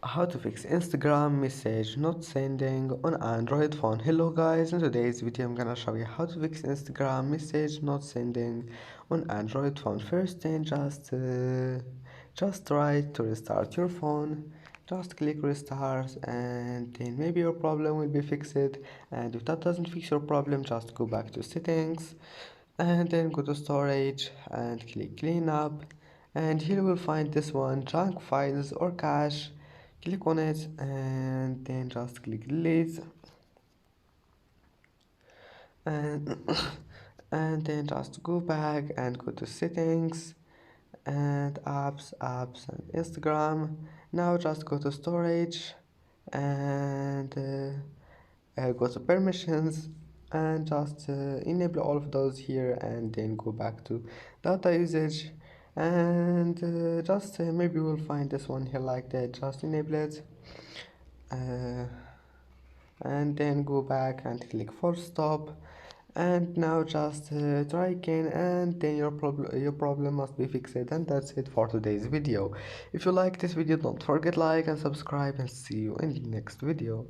How to fix Instagram message not sending on Android phone. Hello guys, in today's video I'm gonna show you how to fix Instagram message not sending on Android phone. First thing, just try to restart your phone. Just click restart and then maybe your problem will be fixed. And if that doesn't fix your problem, just go back to settings and then go to storage and click clean up, and here you will find this one, junk files or cache. Click on it and then just click delete, and and then just go back and go to settings and apps and Instagram. Now just go to storage and go to permissions and just enable all of those here, and then go back to data usage, and just maybe we'll find this one here like that. Just enable it uh, and then go back and click force stop, and now just try again, and then your problem must be fixed. And that's it for today's video. If you like this video, don't forget like and subscribe, and see you in the next video.